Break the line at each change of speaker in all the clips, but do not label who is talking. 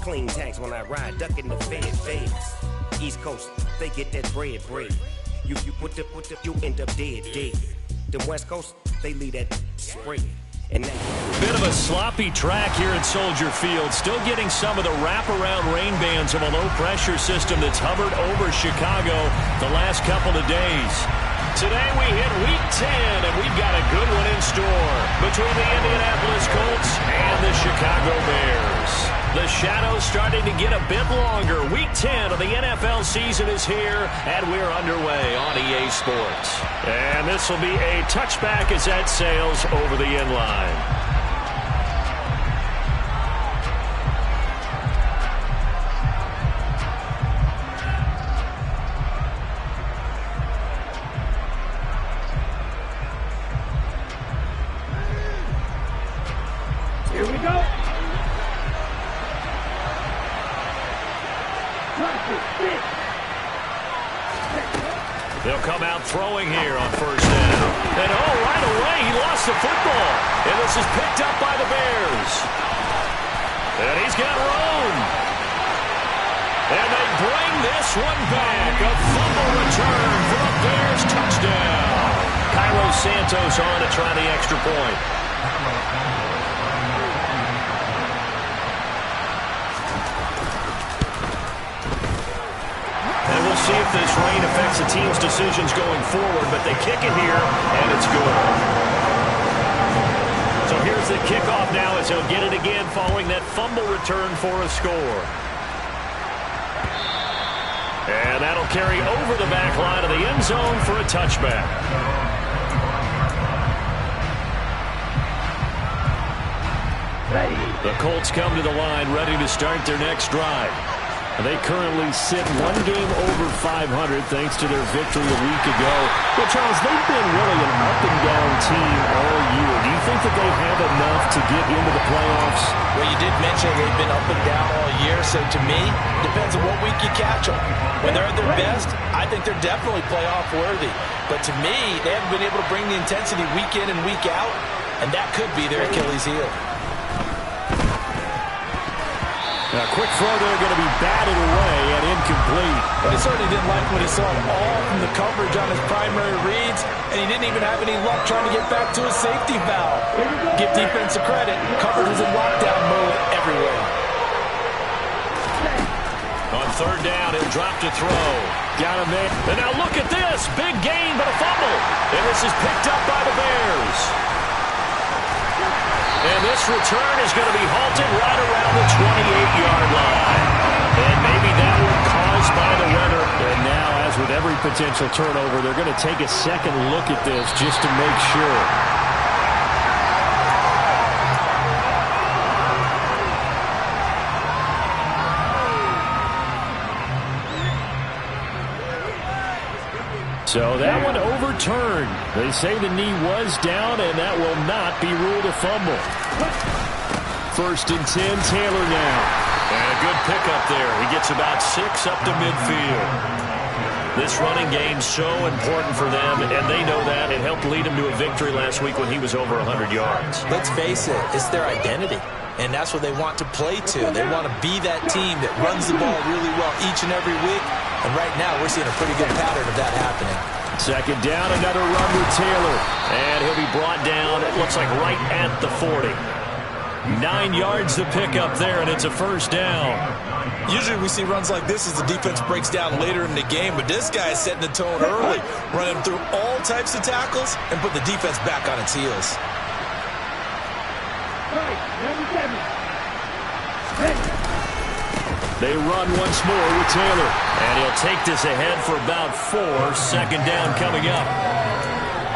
Clean tags when I ride, ducking the feds. East Coast, they get that bread. You you end up dead. Them West Coast, they leave that spray. And that
bit of a sloppy track here at Soldier Field. Still getting some of the wraparound rain bands of a low-pressure system that's hovered over Chicago the last couple of days. Today we hit Week 10, and we've got a good one in store between the Indianapolis Colts and the Chicago Bears. The shadow's starting to get a bit longer. Week 10 of the NFL season is here, and we're underway on EA Sports. And this will be a touchback as that sails over the end line.
Here we go.
They'll come out throwing here on first down. And right away, he lost the football. And this is picked up by the Bears. And he's got room. And they bring this one back. A fumble return for a Bears touchdown. Cairo Santos on to try the extra point. And we'll see if this rain affects the team's decisions going forward, but they kick it here, and it's good. So here's the kickoff now as he'll get it again following that fumble return for a score. And that'll carry over the back line of the end zone for a touchback. The Colts come to the line ready to start their next drive. They currently sit one game over 500 thanks to their victory a week ago. But, Charles, they've been really an up-and-down team all year. Do you think that they have enough to get into the playoffs?
Well, you did mention they've been up and down all year, so to me, it depends on what week you catch them. When they're at their best, I think they're definitely playoff-worthy. But to me, they haven't been able to bring the intensity week in and week out, and that could be their Achilles heel.
A quick throw there, going to be batted away and incomplete.
But he certainly didn't like what he saw at all from the coverage on his primary reads, and he didn't even have any luck trying to get back to his safety valve. Give defensive credit. Coverage was in lockdown mode everywhere.
On third down, he'll drop to throw. Got him there. And now look at this. Big gain, but a fumble. And this is picked up by the Bears. And this return is going to be halted right around the 28-yard line. And maybe that one caused by the weather. And now, as with every potential turnover, they're going to take a second look at this just to make sure. So that one overturned. They say the knee was down, and that will not be ruled a fumble. First and 10, Taylor now. And a good pickup there. He gets about 6 up to midfield. This running game's so important for them, and they know that. It helped lead him to a victory last week when he was over 100 yards.
Let's face it, it's their identity. And that's what they want to play to. They want to be that team that runs the ball really well each and every week. And right now, we're seeing a pretty good pattern of that happening.
Second down, another run with Taylor. And he'll be brought down, it looks like right at the 40. 9 yards to pick up there, and it's a first down.
Usually we see runs like this as the defense breaks down later in the game, but this guy is setting the tone early, running through all types of tackles and put the defense back on its heels.
They run once more with Taylor. And he'll take this ahead for about 4. Second down coming up.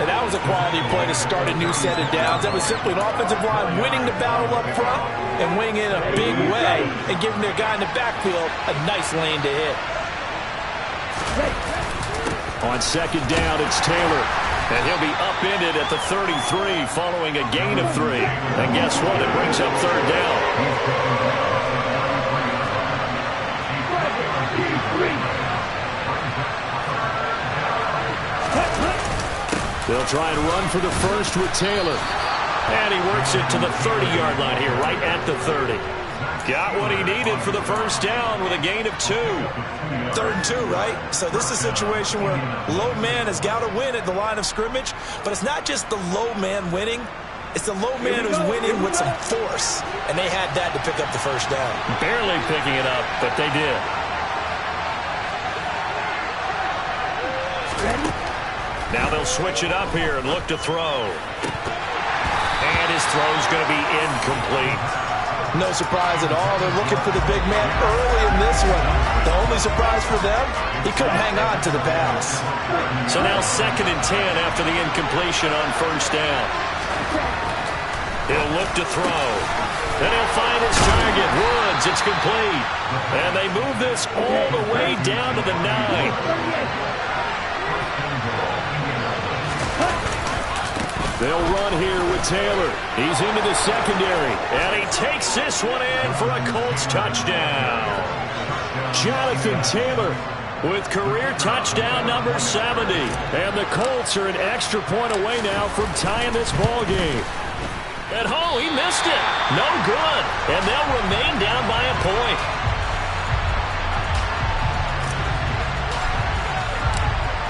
And that was a quality play to start a new set of downs. That was simply an offensive line winning the battle up front and winning in a big way and giving their guy in the backfield a nice lane to hit.
On second down, it's Taylor. And he'll be upended at the 33 following a gain of 3. And guess what? It brings up third down. They'll try and run for the first with Taylor. And he works it to the 30-yard line here, right at the 30. Got what he needed for the first down with a gain of 2.
3rd and 2, right? So this is a situation where low man has got to win at the line of scrimmage, but it's not just the low man winning. It's the low man who's winning with some force, and they had that to pick up the first down.
Barely picking it up, but they did.
Ready?
Now they'll switch it up here and look to throw. And his throw's going to be incomplete.
No surprise at all. They're looking for the big man early in this one. The only surprise for them, he couldn't hang on to the pass.
So now 2nd and 10 after the incompletion on first down. He'll look to throw. Then he'll find his target. Woods, it's complete. And they move this all the way down to the 9. They'll run here with Taylor. He's into the secondary. And he takes this one in for a Colts touchdown. Jonathan Taylor with career touchdown number 70. And the Colts are an extra point away now from tying this ball game. And oh, he missed it. No good. And they'll remain down by a point.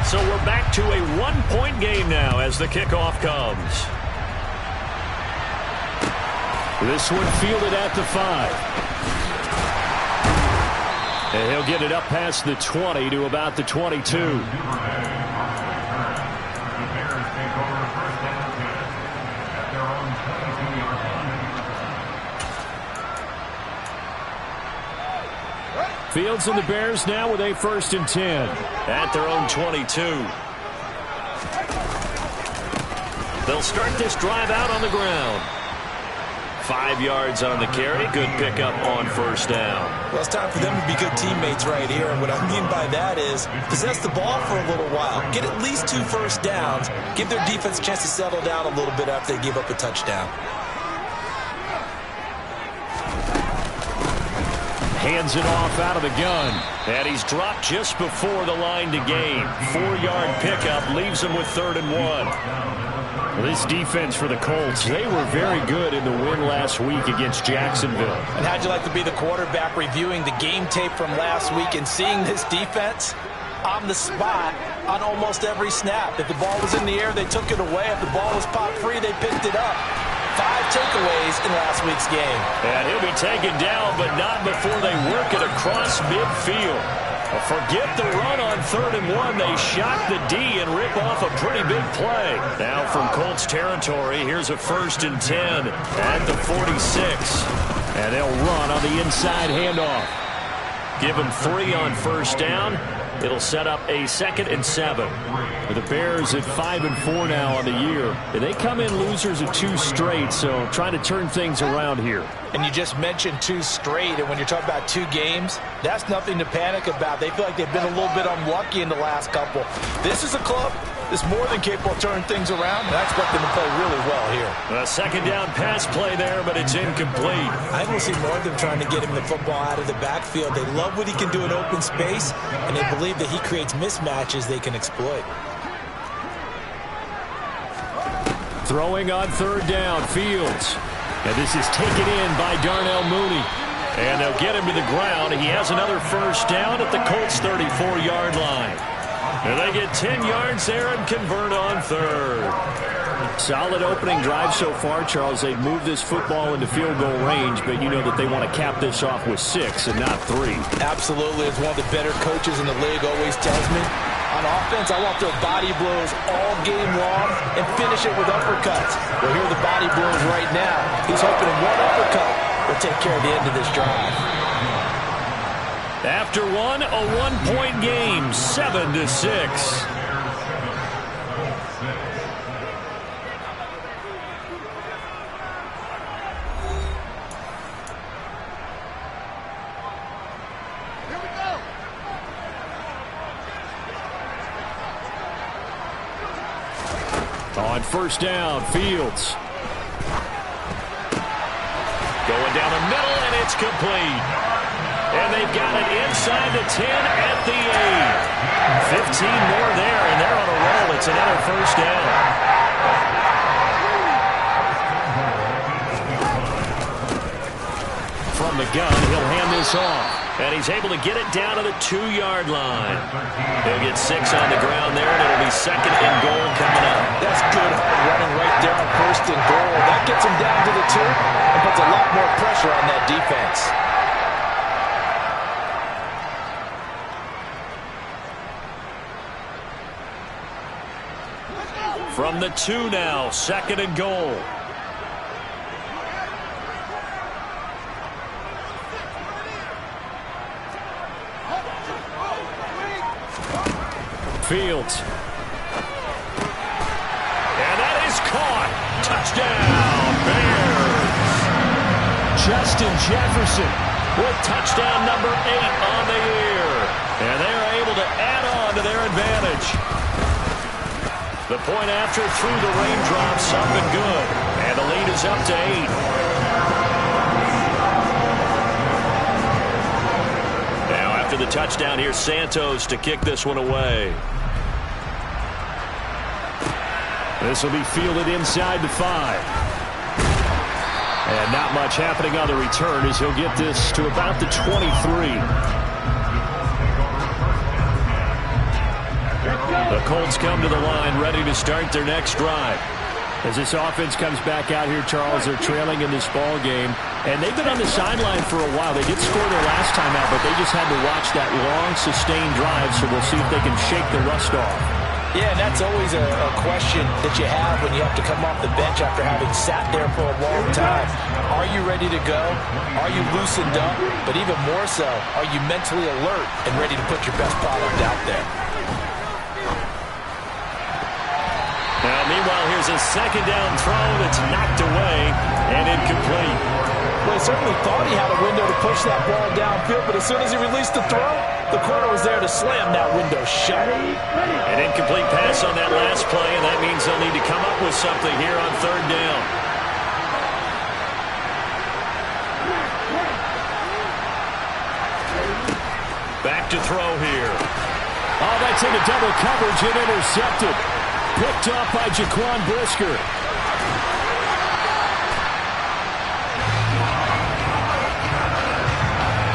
So we're back to a 1-point game now as the kickoff comes. This one fielded at the 5. And he'll get it up past the 20 to about the 22. Fields and the Bears now with a 1st and 10 at their own 22. They'll start this drive out on the ground. 5 yards on the carry. Good pickup on first down.
Well, it's time for them to be good teammates right here. And what I mean by that is possess the ball for a little while. Get at least 2 first downs. Give their defense a chance to settle down a little bit after they give up a touchdown.
Hands it off out of the gun. And he's dropped just before the line to gain. 4-yard pickup leaves him with 3rd and 1. This defense for the Colts, they were very good in the win last week against Jacksonville.
And how'd you like to be the quarterback reviewing the game tape from last week and seeing this defense on the spot on almost every snap? If the ball was in the air, they took it away. If the ball was popped free, they picked it up. 5 takeaways in last week's game.
And he'll be taken down, but not before they work it across midfield. Forget the run on 3rd and 1. They shock the D and rip off a pretty big play. Now from Colts territory, here's a 1st and 10 at the 46. And they'll run on the inside handoff. Give them 3 on first down. It'll set up a 2nd and 7. The Bears at 5 and 4 now on the year. And they come in losers of 2 straight, so trying to turn things around here.
And you just mentioned 2 straight, and when you're talking about 2 games, that's nothing to panic about. They feel like they've been a little bit unlucky in the last couple. This is a club that's more than capable of turning things around, and I expect them to play really well here.
A 2nd down pass play there, but it's incomplete.
I will see more of them trying to get him the football out of the backfield. They love what he can do in open space, and they believe that he creates mismatches they can exploit.
Throwing on 3rd down, Fields. And this is taken in by Darnell Mooney. And they'll get him to the ground. He has another first down at the Colts' 34-yard line. And they get 10 yards there and convert on 3rd. Solid opening drive so far, Charles. They've moved this football into field goal range, but you know that they want to cap this off with 6 and not 3.
Absolutely. As one of the better coaches in the league always tells me, on offense, I want their body blows all game long and finish it with uppercuts. Well, here are the body blows right now. He's hoping one uppercut will take care of the end of this drive.
After one, a 1-point game, 7-6. On first down, Fields. Going down the middle, and it's complete. And they've got it inside the 10 at the 8. 15 more there, and they're on a roll. It's another first down. From from the gun. He'll hand this off. And he's able to get it down to the 2-yard line. He'll get 6 on the ground there, and it'll be 2nd and goal coming up.
That's good hard running right there on 1st and goal. That gets him down to the 2 and puts a lot more pressure on that defense.
From the 2 now, 2nd and goal. Fields. And that is caught. Touchdown, Bears. Justin Jefferson with touchdown number 8 on the year. And they're able to add on to their advantage. The point after through the raindrops, up and good. And the lead is up to 8. Now after the touchdown, here's Santos to kick this one away. This will be fielded inside the 5. And not much happening on the return as he'll get this to about the 23. The Colts come to the line ready to start their next drive. As this offense comes back out here, Charles, they're trailing in this ball game. And they've been on the sideline for a while. They did score their last time out, but they just had to watch that long, sustained drive, so we'll see if they can shake the rust off.
Yeah, and that's always a question that you have when you have to come off the bench after having sat there for a long time. Are you ready to go? Are you loosened up? But even more so, are you mentally alert and ready to put your best product out there?
Now, meanwhile, here's a 2nd down throw that's knocked away and incomplete.
Well, he certainly thought he had a window to push that ball downfield, but as soon as he released the throw, the corner was there to slam that window shut.
An incomplete pass on that last play, and that means they'll need to come up with something here on 3rd down. Back to throw here. Oh, that's into double coverage and intercepted. Picked off by Jaquan Brisker.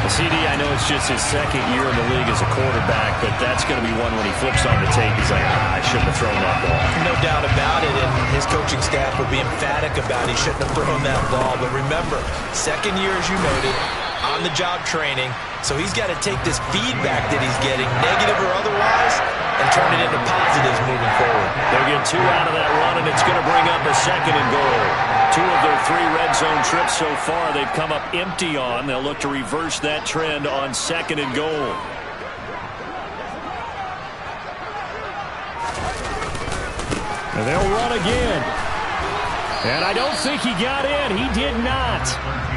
CD, I know it's just his 2nd year in the league as a quarterback, but that's going to be one when he flips on the tape. He's like, I shouldn't have thrown that ball.
No doubt about it, and his coaching staff will be emphatic about he shouldn't have thrown that ball. But remember, 2nd year, as you noted, on-the-job training, so he's got to take this feedback that he's getting, negative or otherwise, and turn it into positives moving forward.
They'll get 2 out of that run, and it's going to bring up a 2nd and goal. 2 of their 3 red zone trips so far they've come up empty on. They'll look to reverse that trend on 2nd and goal. And they'll run again. And I don't think he got in. He did not.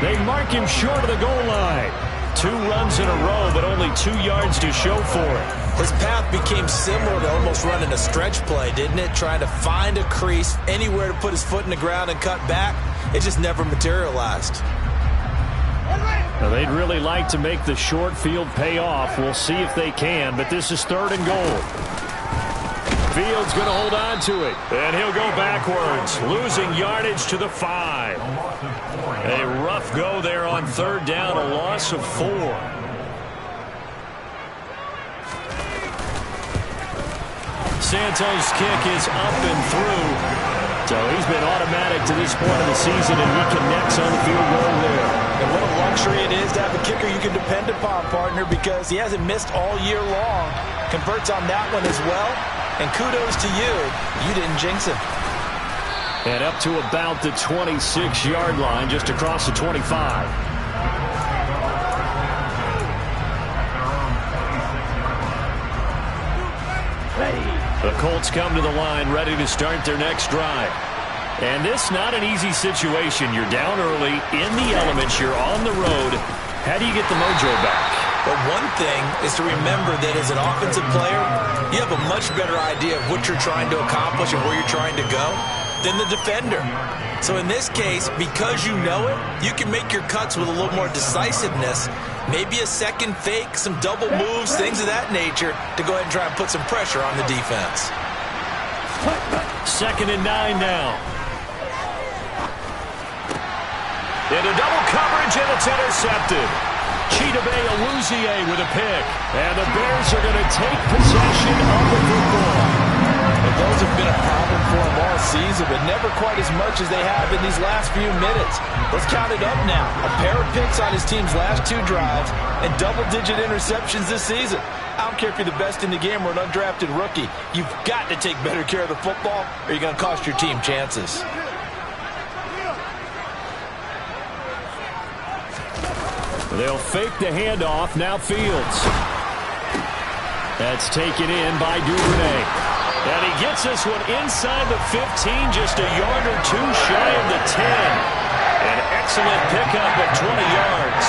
They mark him short of the goal line. 2 runs in a row, but only 2 yards to show for it.
His path became similar to almost running a stretch play, didn't it? Trying to find a crease, anywhere to put his foot in the ground and cut back. It just never materialized.
Now, they'd really like to make the short field pay off. We'll see if they can, but this is 3rd and goal. Fields going to hold on to it, and he'll go backwards, losing yardage to the 5. A rough go there on 3rd down, a loss of 4. Santos' kick is up and through. So he's been automatic to this point of the season, and he connects on the field goal there.
And what a luxury it is to have a kicker you can depend upon, partner, because he hasn't missed all year long. Converts on that one as well. And kudos to you. You didn't jinx him.
And up to about the 26-yard line, just across the 25. The Colts come to the line ready to start their next drive. And this not an easy situation. You're down early, in the elements, you're on the road. How do you get the mojo back?
But one thing is to remember that as an offensive player, you have a much better idea of what you're trying to accomplish and where you're trying to go than the defender. So in this case, because you know it, you can make your cuts with a little more decisiveness. Maybe a second fake, some double moves, things of that nature to go ahead and try and put some pressure on the defense.
2nd and 9 now. Into double coverage, range, and it's intercepted. Chidobe Awuzie with a pick. And the Bears are going to take possession of the football.
And those have been a problem for them all season, but never quite as much as they have in these last few minutes. Let's count it up now. A pair of picks on his team's last 2 drives and double-digit interceptions this season. I don't care if you're the best in the game or an undrafted rookie. You've got to take better care of the football or you're going to cost your team chances.
They'll fake the handoff. Now Fields. That's taken in by Duvernay. And he gets this one inside the 15, just a yard or 2 shy of the 10. An excellent pickup of 20 yards.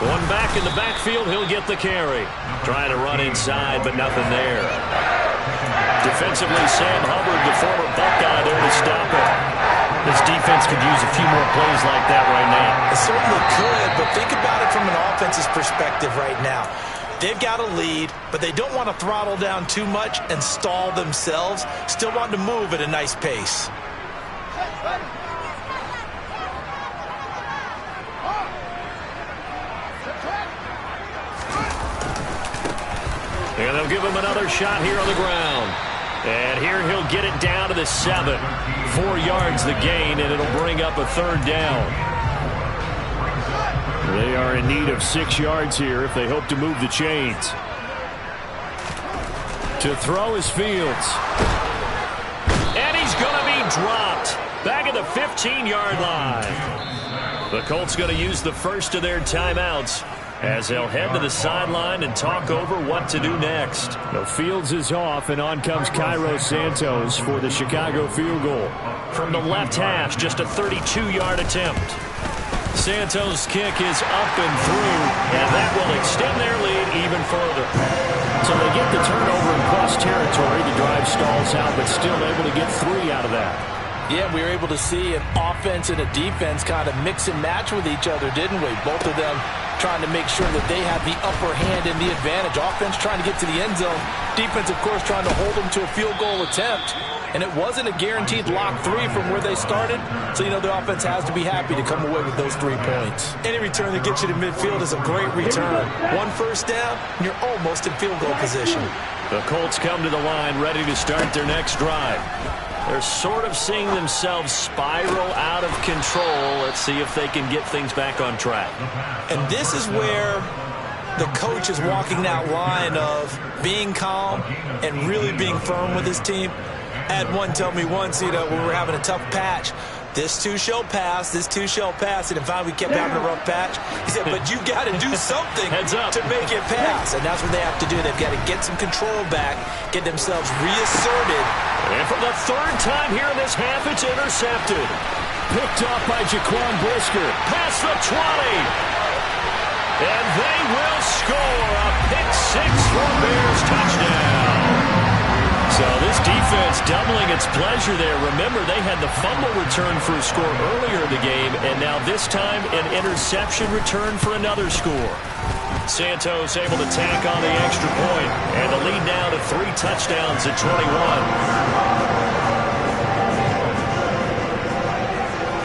One back in the backfield, he'll get the carry. Trying to run inside, but nothing there. Defensively, Sam Hubbard, the former Buckeye, there to stop it. This defense could use a few more plays like that right now.
It certainly could, but think about it from an offense's perspective right now. They've got a lead, but they don't want to throttle down too much and stall themselves. Still want to move at a nice pace.
And they'll give him another shot here on the ground. And here he'll get it down to the 7. 4 yards the gain, and it'll bring up a 3rd down. They are in need of 6 yards here if they hope to move the chains. To throw is Fields. And he's going to be dropped. Back at the 15-yard line. The Colts going to use the first of their timeouts as they'll head to the sideline and talk over what to do next. The Fields is off, and on comes Cairo Santos for the Chicago field goal. From the left hash, just a 32-yard attempt. Santos' kick is up and through, and that will extend their lead even further. So they get the turnover in plus territory. The drive stalls out, but still able to get 3 out of that.
Yeah, we were able to see an offense and a defense kind of mix and match with each other, didn't we? Both of them trying to make sure that they have the upper hand and the advantage. Offense trying to get to the end zone. Defense, of course, trying to hold them to a field goal attempt. And it wasn't a guaranteed lock 3 from where they started. So, you know, the offense has to be happy to come away with those 3 points. Any return that gets you to midfield is a great return. 1 first down, and you're almost in field goal position.
The Colts come to the line ready to start their next drive. They're sort of seeing themselves spiral out of control. Let's see if they can get things back on track.
And this is where the coach is walking that line of being calm and really being firm with his team. I had one tell me once, you know, when we were having a tough patch, this too shall pass, this too shall pass. And if we kept having a rough patch, he said, but you've got to do something to make it pass. And that's what they have to do. They've got to get some control back, get themselves reasserted.
And for the 3rd time here in this half, it's intercepted. Picked off by Jaquan Brisker. Past the 20. And they will score a pick-6 for Bears touchdown. So this defense doubling its pleasure there. Remember, they had the fumble return for a score earlier in the game, and now this time an interception return for another score. Santos able to tack on the extra point, and the lead now to 3 touchdowns at 21.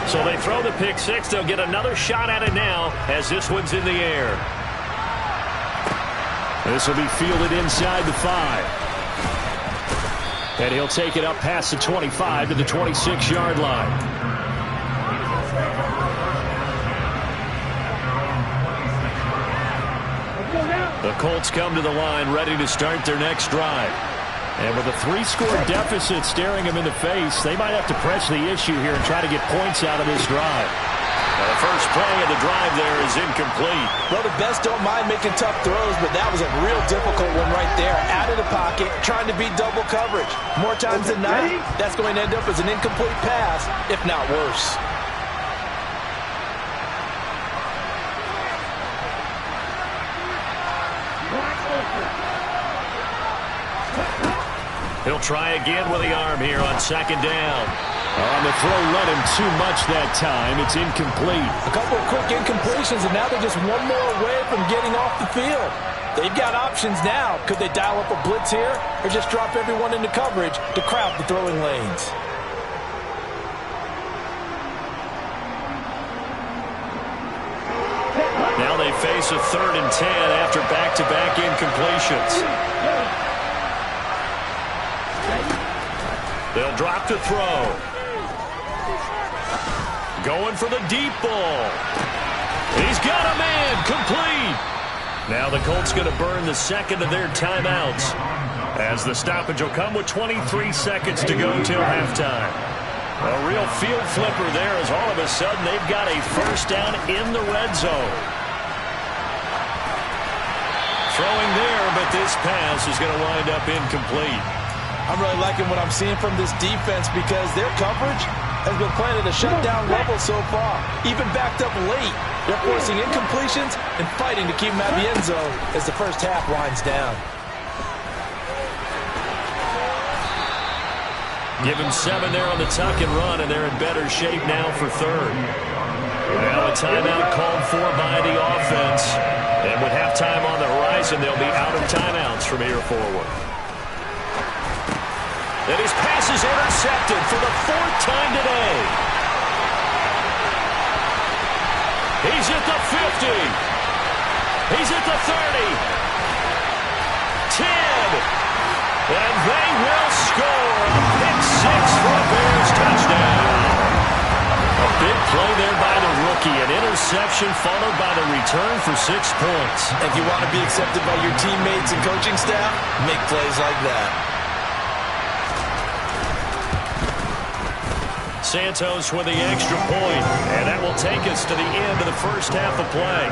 So they throw the pick-6. They'll get another shot at it now as this one's in the air. This will be fielded inside the 5. And he'll take it up past the 25 to the 26-yard line. The Colts come to the line ready to start their next drive. And with a 3-score deficit staring them in the face, they might have to press the issue here and try to get points out of this drive. Now the first play of the drive there is incomplete.
Well, the best don't mind making tough throws, but that was a real difficult one right there. Out of the pocket, trying to beat double coverage. More times than not, that's going to end up as an incomplete pass, if not worse.
He'll try again with the arm here on 2nd down. On the throw, led him too much that time. It's incomplete.
A couple of quick incompletions, and now they're just one more away from getting off the field. They've got options now. Could they dial up a blitz here or just drop everyone into coverage to crowd the throwing lanes?
face a 3rd and 10 after back-to-back incompletions. They'll drop to throw. Going for the deep ball. He's got a man. Complete. Now the Colts going to burn the second of their timeouts, as the stoppage will come with 23 seconds to go till halftime. A real field flipper there, as all of a sudden they've got a first down in the red zone. Throwing there, but this pass is going to wind up incomplete.
I'm really liking what I'm seeing from this defense because their coverage has been playing at a shutdown level so far. Even backed up late, they're forcing incompletions and fighting to keep them out of the end zone as the first half winds down.
Give him 7 there on the tuck and run, and they're in better shape now for 3rd. Now a timeout called for by the offense. And with halftime on the horizon, they'll be out of timeouts from here forward. And his pass is intercepted for the 4th time today. He's at the 50. He's at the 30. 10. And they will score. A pick 6 for a Bears touchdown. A big play there by the rookie. An interception followed by the return for 6 points.
If you want to be accepted by your teammates and coaching staff, make plays like that.
Santos with the extra point, and that will take us to the end of the first half of play.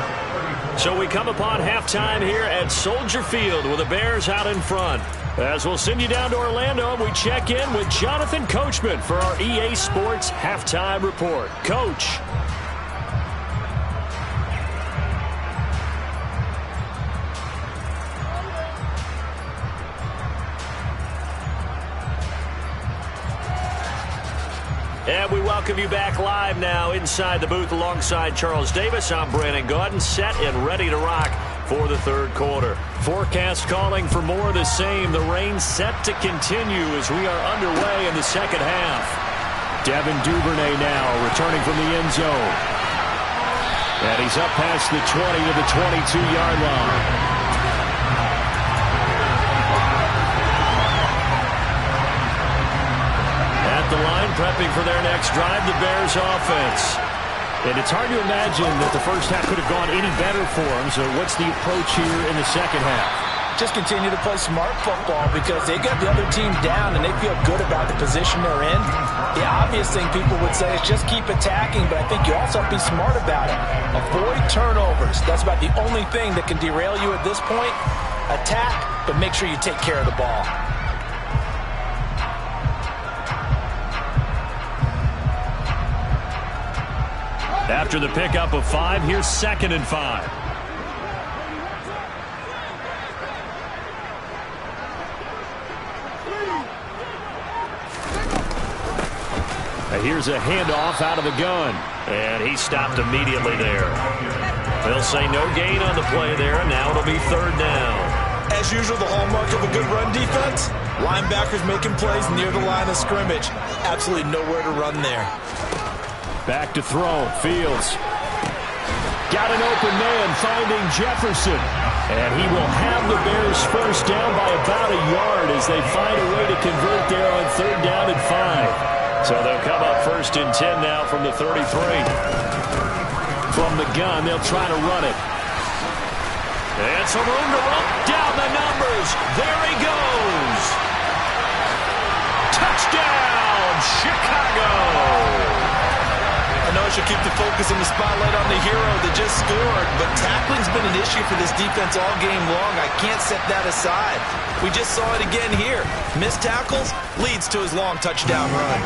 So we come upon halftime here at Soldier Field with the Bears out in front. As we'll send you down to Orlando, and we check in with Jonathan Coachman for our EA Sports Halftime Report. Coach. And we welcome you back live now inside the booth alongside Charles Davis. I'm Brandon Gaudin, set and ready to rock for the 3rd quarter. Forecast calling for more of the same. The rain set to continue as we are underway in the second half. Devin Duvernay now returning from the end zone. And he's up past the 20 to the 22-yard line. The line prepping for their next drive, the Bears offense. And it's hard to imagine that the first half could have gone any better for them. So what's the approach here in the second half?
Just continue to play smart football because they got the other team down and they feel good about the position they're in. The obvious thing people would say is just keep attacking, but I think you also have to be smart about it. Avoid turnovers. That's about the only thing that can derail you at this point. Attack, but make sure you take care of the ball.
After the pickup of 5, here's 2nd and 5. And here's a handoff out of the gun. And he stopped immediately there. They'll say no gain on the play there, and now it'll be 3rd down.
As usual, the hallmark of a good run defense, linebackers making plays near the line of scrimmage. Absolutely nowhere to run there.
Back to throw. Fields. Got an open man finding Jefferson. And he will have the Bears first down by about a yard as they find a way to convert there on 3rd down and 5. So they'll come up 1st and 10 now from the 33. From the gun, they'll try to run it. And some room to run down the numbers. There he goes. Touchdown, Chicago.
I know I should keep the focus and the spotlight on the hero that just scored, but tackling's been an issue for this defense all game long. I can't set that aside. We just saw it again here. Missed tackles leads to his long touchdown run.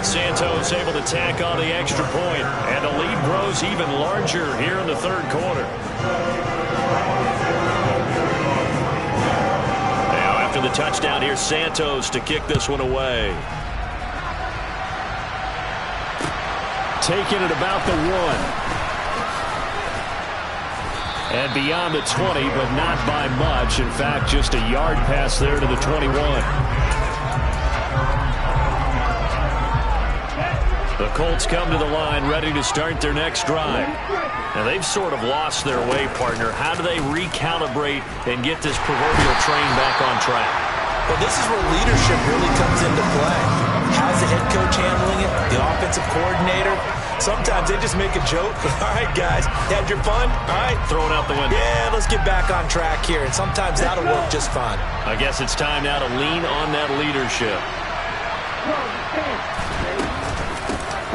Santos able to tack on the extra point, and the lead grows even larger here in the 3rd quarter. Now after the touchdown, here's Santos to kick this one away. Taking it about the 1. And beyond the 20, but not by much. In fact, just a yard pass there to the 21. The Colts come to the line, ready to start their next drive. Now, they've sort of lost their way, partner. How do they recalibrate and get this proverbial train back on track?
Well, this is where leadership really comes into play. How's the head coach handling it? The offensive coordinator? Sometimes they just make a joke. All right, guys, had your fun? All right.
Throw it out the window.
Yeah, let's get back on track here. And sometimes that'll work just fine.
I guess it's time now to lean on that leadership.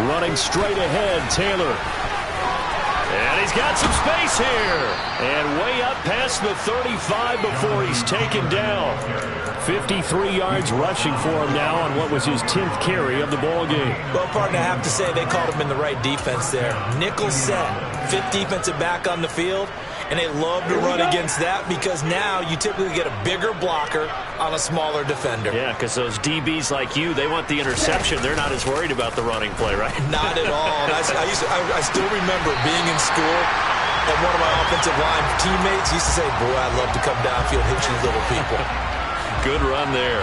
Running straight ahead, Taylor. And he's got some space here. And way up past the 35 before he's taken down. 53 yards rushing for him now on what was his 10th carry of the ball game.
Well, partner, I have to say they called him in the right defense there. Nickel set, fifth defensive back on the field, and they love to run against that because now you typically get a bigger blocker on a smaller defender.
Yeah, because those DBs like you, they want the interception. They're not as worried about the running play, right?
Not at all. I still remember being in school, and one of my offensive line teammates used to say, boy, I'd love to come downfield and hit you little people.
Good run there.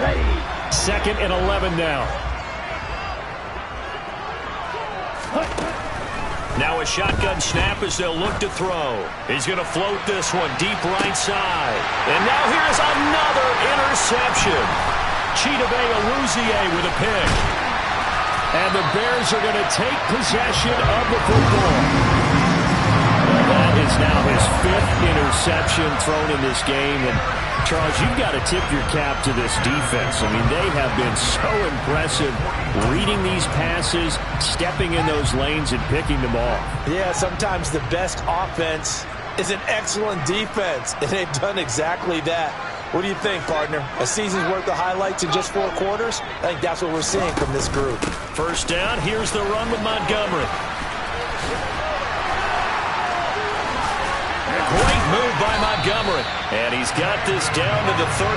Ready. 2nd and 11 now. Now a shotgun snap as they'll look to throw. He's going to float this one deep right side. And now here's another interception. Chidobe Awuzie with a pick. And the Bears are going to take possession of the football. That is now his 5th interception thrown in this game. And Charles, you've got to tip your cap to this defense. I mean, they have been so impressive reading these passes, stepping in those lanes, and picking them off.
Yeah, sometimes the best offense is an excellent defense, and they've done exactly that. What do you think, partner? A season's worth of highlights in just 4 quarters? I think that's what we're seeing from this group.
First down, here's the run with Montgomery. Great move by Montgomery. And he's got this down to the 35.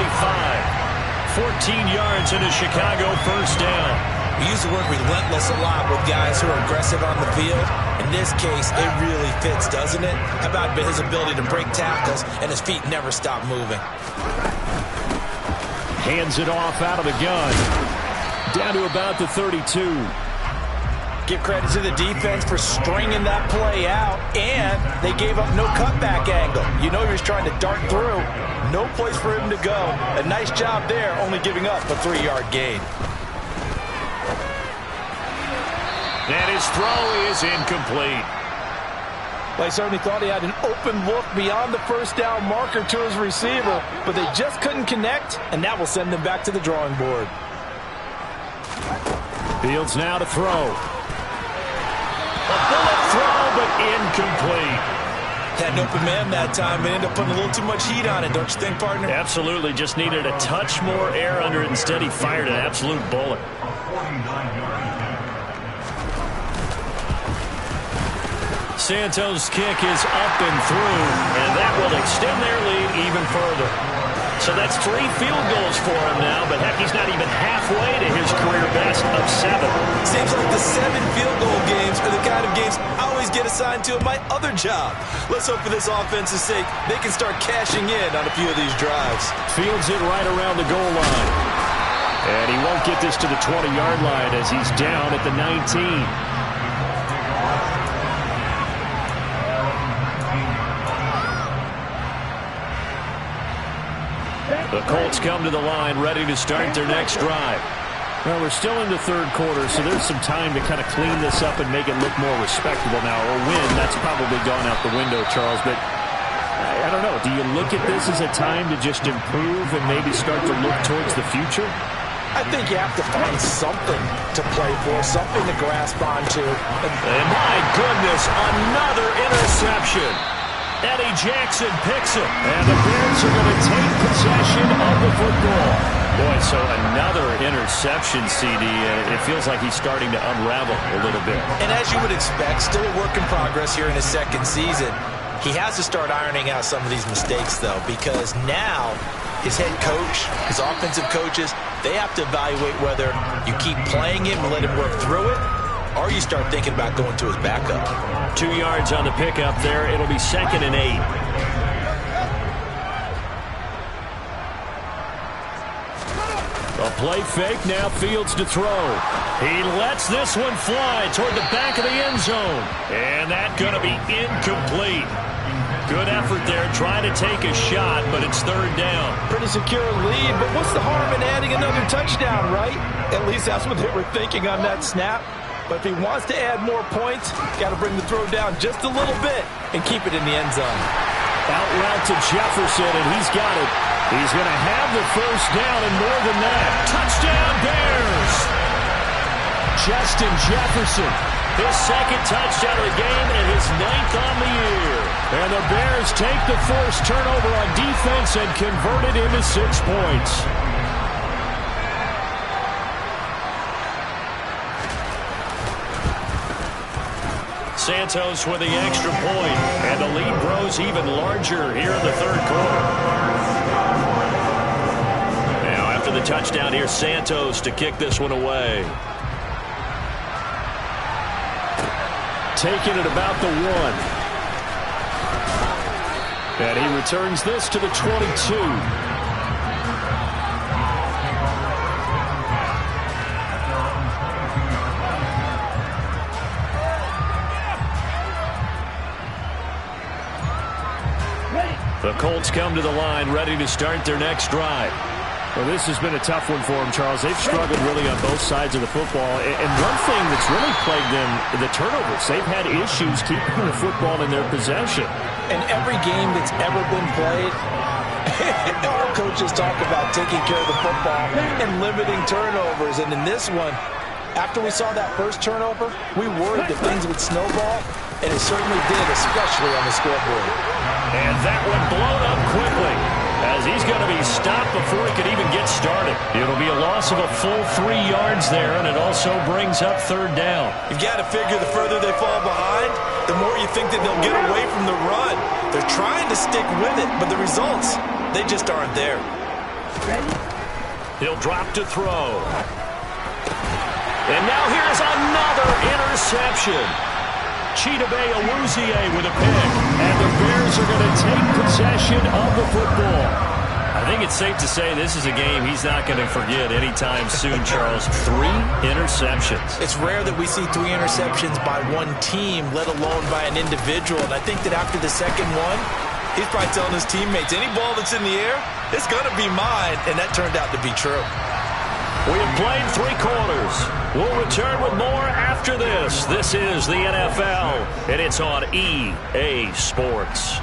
14 yards into Chicago, first down.
We use the word relentless a lot with guys who are aggressive on the field. In this case, it really fits, doesn't it? How about his ability to break tackles and his feet never stop moving?
Hands it off out of the gun. Down to about the 32.
Give credit to the defense for stringing that play out, and they gave up no cutback angle. You know he was trying to dart through. No place for him to go. A nice job there, only giving up a 3-yard gain.
And his throw is incomplete.
Well, he certainly thought he had an open look beyond the first down marker to his receiver, but they just couldn't connect, and that will send them back to the drawing board.
Fields now to throw. A bullet throw, but incomplete.
Had an open man that time, but ended up putting a little too much heat on it, don't you think, partner?
Absolutely. Just needed a touch more air under it. Instead, he fired an absolute bullet. Santos' kick is up and through, and that will extend their lead even further. So that's 3 field goals for him now, but heck, he's not even halfway to his career best of 7.
Seems like the 7 field goal games are the kind of games I always get assigned to at my other job. Let's hope for this offense's sake they can start cashing in on a few of these drives.
Fields it right around the goal line. And he won't get this to the 20-yard line as he's down at the 19. The Colts come to the line, ready to start their next drive. Well, we're still in the 3rd quarter, so there's some time to kind of clean this up and make it look more respectable now. A win, that's probably gone out the window, Charles, but I don't know. Do you look at this as a time to just improve and maybe start to look towards the future?
I think you have to find something to play for, something to grasp onto.
And my goodness, another interception. Eddie Jackson picks it, and the Bears are going to take possession of the football. Boy, so another interception, CD. It feels like he's starting to unravel a little bit.
And as you would expect, still a work in progress here in his 2nd season. He has to start ironing out some of these mistakes, though, because now his head coach, his offensive coaches, they have to evaluate whether you keep playing him and let him work through it, or you start thinking about going to his backup.
2 yards on the pickup there. It'll be 2nd and 8. A play fake, now Fields to throw. He lets this one fly toward the back of the end zone. And that's going to be incomplete. Good effort there, trying to take a shot, but it's third down.
Pretty secure lead, but what's the harm in adding another touchdown, right? At least that's what they were thinking on that snap. But if he wants to add more points, got to bring the throw down just a little bit and keep it in the end zone.
Out route to Jefferson, and he's got it. He's going to have the first down and more than that. Touchdown, Bears! Justin Jefferson. His second touchdown of the game and his 9th on the year. And the Bears take the forced turnover on defense and convert it into 6 points. Santos with the extra point, and the lead grows even larger here in the third quarter. Now after the touchdown, here's Santos to kick this one away. Taking it about the 1. And he returns this to the 22. The Colts come to the line, ready to start their next drive. Well, this has been a tough one for them, Charles. They've struggled really on both sides of the football. And one thing that's really plagued them, the turnovers. They've had issues keeping the football in their possession.
In every game that's ever been played, our coaches talk about taking care of the football and limiting turnovers. And in this one, after we saw that first turnover, we worried that things would snowball, and it certainly did, especially on the scoreboard.
And that one blown up quickly, as he's going to be stopped before he could even get started. It'll be a loss of a full 3 yards there, and it also brings up third down.
You've got to figure the further they fall behind, the more you think that they'll get away from the run. They're trying to stick with it, but the results, they just aren't there.
He'll drop to throw. And now here's another interception. Chidobe Awuzie with a pick. And the Bears are going to take possession of the football. I think it's safe to say this is a game he's not going to forget anytime soon, Charles. 3 interceptions.
It's rare that we see 3 interceptions by one team, let alone by an individual. And I think that after the second one, he's probably telling his teammates, any ball that's in the air, it's going to be mine. And that turned out to be true.
We have played 3 quarters. We'll return with more after this. This is the NFL, and it's on EA Sports.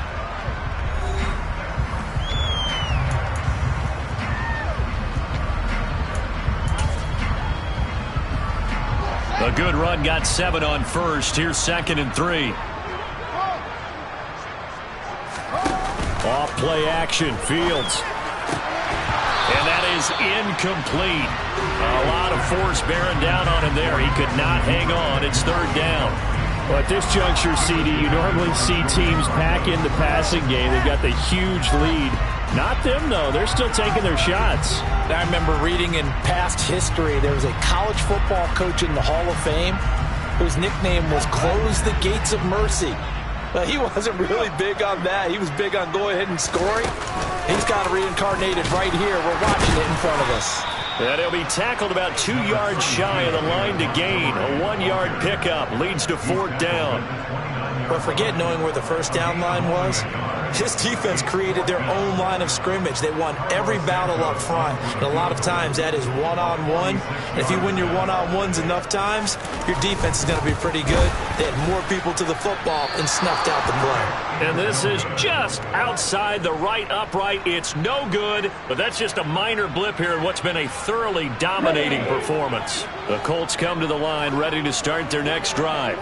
A good run, got 7 on first. Here's 2nd and 3. Off play action, Fields. And that is incomplete. A lot of force bearing down on him there. He could not hang on. It's third down. Well, at this juncture, CD, you normally see teams pack in the passing game. They've got the huge lead. Not them, though. They're still taking their shots.
I remember reading in past history, there was a college football coach in the Hall of Fame whose nickname was Close the Gates of Mercy. But he wasn't really big on that. He was big on go ahead and scoring. He's got it reincarnated right here. We're watching it in front of us.
And he'll be tackled about 2 yards shy of the line to gain. A 1-yard pickup leads to 4th down.
But forget knowing where the first down line was. This defense created their own line of scrimmage. They won every battle up front. And a lot of times that is one-on-one. And if you win your one-on-ones enough times, your defense is going to be pretty good. They had more people to the football and snuffed out the play.
And this is just outside the right upright. It's no good, but that's just a minor blip here in what's been a thoroughly dominating performance. The Colts come to the line ready to start their next drive.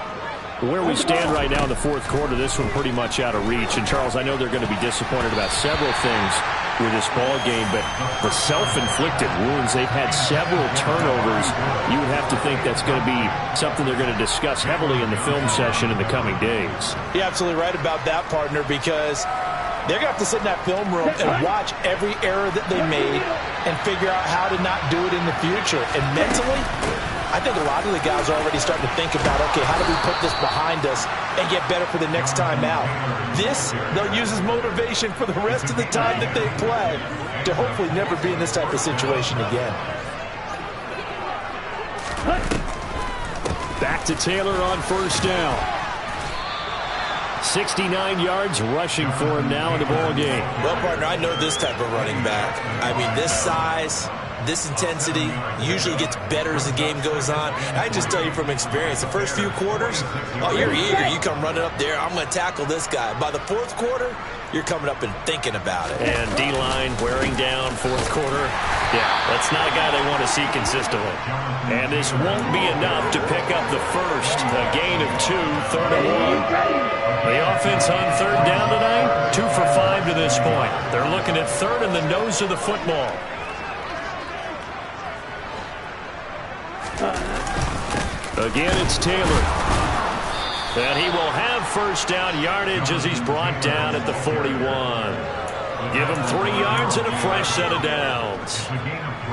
Where we stand right now in the fourth quarter, this one pretty much out of reach. And, Charles, I know they're going to be disappointed about several things with this ball game, but the self-inflicted wounds, they've had several turnovers. You would have to think that's going to be something they're going to discuss heavily in the film session in the coming days.
You're absolutely right about that, partner, because they're going to have to sit in that film room and watch every error that they made and figure out how to not do it in the future. And mentally, I think a lot of the guys are already starting to think about, okay, how do we put this behind us and get better for the next time out? This, they'll use as motivation for the rest of the time that they play to hopefully never be in this type of situation again.
Back to Taylor on first down. 69 yards rushing for him now in the ball game.
Well, partner, I know this type of running back. I mean, this size, this intensity usually gets better as the game goes on. I just tell you from experience, the first few quarters, oh, you're eager. You come running up there, I'm going to tackle this guy. By the fourth quarter, you're coming up and thinking about it.
And D-line wearing down fourth quarter. Yeah, that's not a guy they want to see consistently. And this won't be enough to pick up the first. A gain of 2, 3rd and 1. The offense on third down tonight, 2 for 5 to this point. They're looking at third in the nose of the football. Again, it's Taylor. And he will have first down yardage as he's brought down at the 41. Give him 3 yards and a fresh set of downs.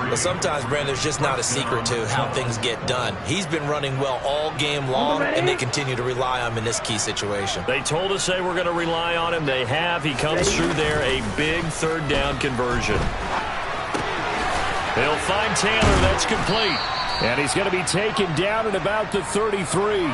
Well, sometimes, Brandon, there's just not a secret to how things get done. He's been running well all game long, and they continue to rely on him in this key situation.
They told us they were going to rely on him. They have. He comes through there, a big third down conversion. He'll find Taylor. That's complete. And he's going to be taken down at about the 33.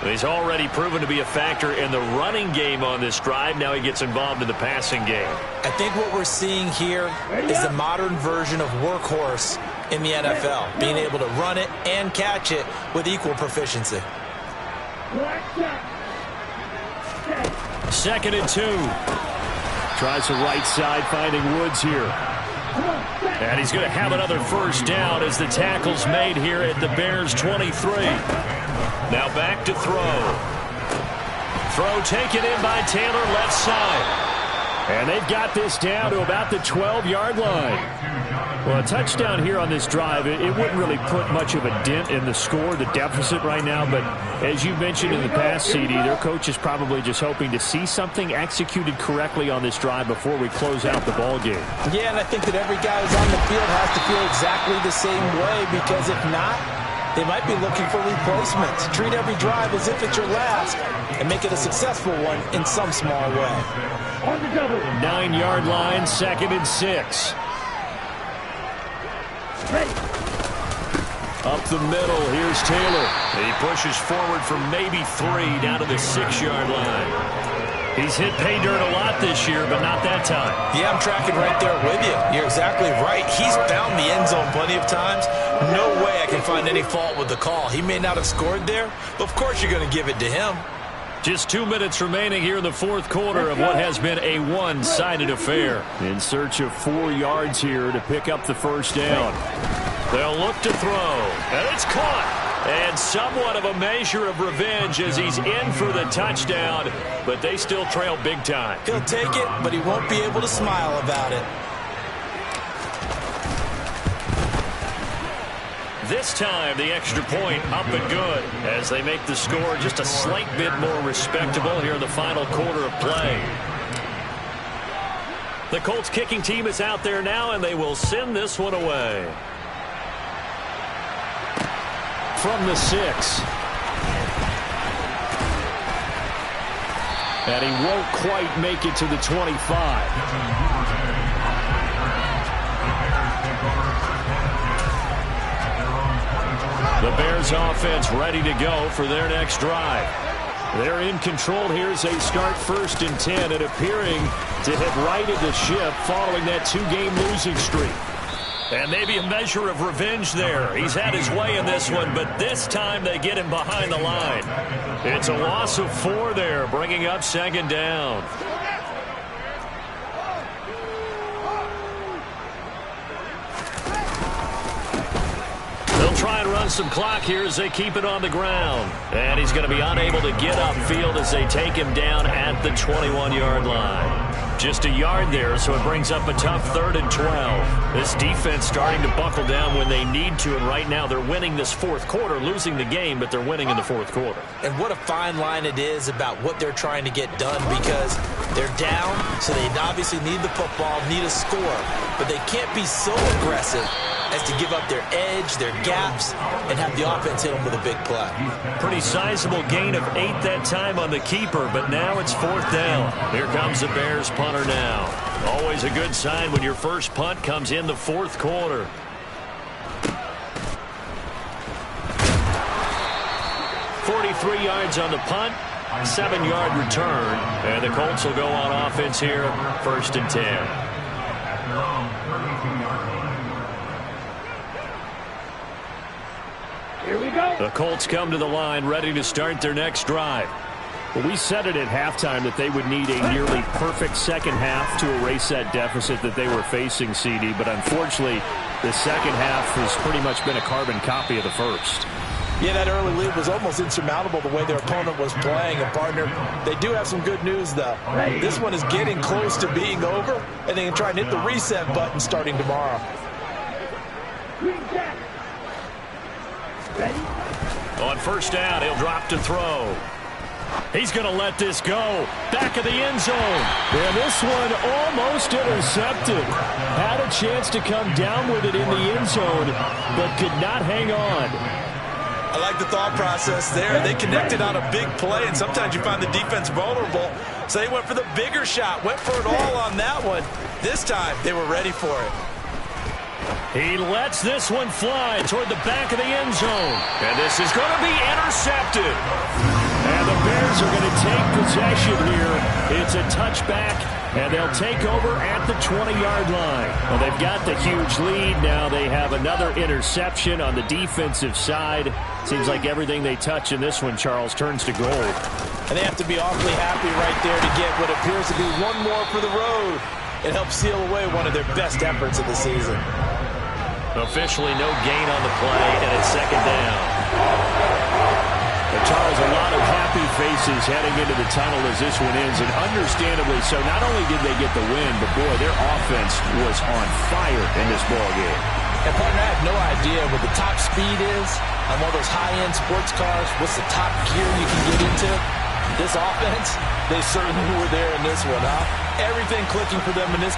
He's already proven to be a factor in the running game on this drive. Now he gets involved in the passing game.
I think what we're seeing here is the modern version of workhorse in the NFL, being able to run it and catch it with equal proficiency.
2nd and 2. Tries the right side, finding Woods here. And he's going to have another first down as the tackle's made here at the Bears' 23. Now back to throw. Throw taken in by Taylor, left side. And they've got this down to about the 12-yard line. Well, a touchdown here on this drive, it wouldn't really put much of a dent in the score, the deficit right now. But as you mentioned in the past, CD, their coach is probably just hoping to see something executed correctly on this drive before we close out the ball game.
Yeah, and I think that every guy who's on the field has to feel exactly the same way, because if not, they might be looking for replacements. Treat every drive as if it's your last and make it a successful one in some small way.
9-yard line, 2nd and 6. Up the middle, here's Taylor. He pushes forward for maybe 3 down to the 6-yard line. He's hit pay dirt a lot this year, but not that time.
Yeah, I'm tracking right there with you. You're exactly right. He's found the end zone plenty of times. No way I can find any fault with the call. He may not have scored there, but of course you're going to give it to him.
Just 2 minutes remaining here in the fourth quarter of what has been a one-sided affair. In search of 4 yards here to pick up the first down. They'll look to throw, and it's caught. And somewhat of a measure of revenge as he's in for the touchdown, but they still trail big time.
He'll take it, but he won't be able to smile about it.
This time, the extra point up and good as they make the score just a slight bit more respectable here in the final quarter of play. The Colts kicking team is out there now, and they will send this one away. From the 6. And he won't quite make it to the 25. The Bears offense ready to go for their next drive. They're in control here as they start 1st and 10 and appearing to have righted the ship following that 2-game losing streak. And maybe a measure of revenge there. He's had his way in this one, but this time they get him behind the line. It's a loss of 4 there, bringing up 2nd down. They'll try and run some clock here as they keep it on the ground. And he's going to be unable to get upfield as they take him down at the 21-yard line. Just a yard there, so it brings up a tough 3rd and 12. This defense starting to buckle down when they need to, and right now they're winning this fourth quarter, losing the game, but they're winning in the fourth quarter.
And what a fine line it is about what they're trying to get done, because they're down, so they obviously need the football, need a score, but they can't be so aggressive as to give up their edge, their gaps, and have the offense hit them with a big play.
Pretty sizable gain of 8 that time on the keeper, but now it's 4th down. Here comes the Bears punter now. Always a good sign when your first punt comes in the fourth quarter. 43 yards on the punt, 7-yard return. And the Colts will go on offense here, 1st and 10.
Here we go.
The Colts come to the line, ready to start their next drive.
Well, we said it at halftime that they would need a nearly perfect second half to erase that deficit that they were facing, CD. But unfortunately, the second half has pretty much been a carbon copy of the first.
Yeah, that early lead was almost insurmountable the way their opponent was playing. And, partner, they do have some good news, though. This one is getting close to being over, and they can try and hit the reset button starting tomorrow.
On 1st down, he'll drop to throw. He's going to let this go. Back of the end zone.
And this one almost intercepted. Had a chance to come down with it in the end zone, but could not hang on.
I like the thought process there. They connected on a big play, and sometimes you find the defense vulnerable. So they went for the bigger shot, went for it all on that one. This time, they were ready for it.
He lets this one fly toward the back of the end zone. And this is going to be intercepted.
And the Bears are going to take possession here. It's a touchback, and they'll take over at the 20-yard line.
Well, they've got the huge lead. Now they have another interception on the defensive side. Seems like everything they touch in this one, Charles, turns to gold.
And they have to be awfully happy right there to get what appears to be one more for the road. It helps seal away one of their best efforts of the season.
Officially no gain on the play, and it's 2nd down.
Charles, a lot of happy faces heading into the tunnel as this one ends, and understandably so. Not only did they get the win, but, boy, their offense was on fire in this ballgame.
And, partner, I have no idea what the top speed is on one of those high-end sports cars. What's the top gear you can get into? This offense, they certainly were there in this one, huh? Everything clicking for them in this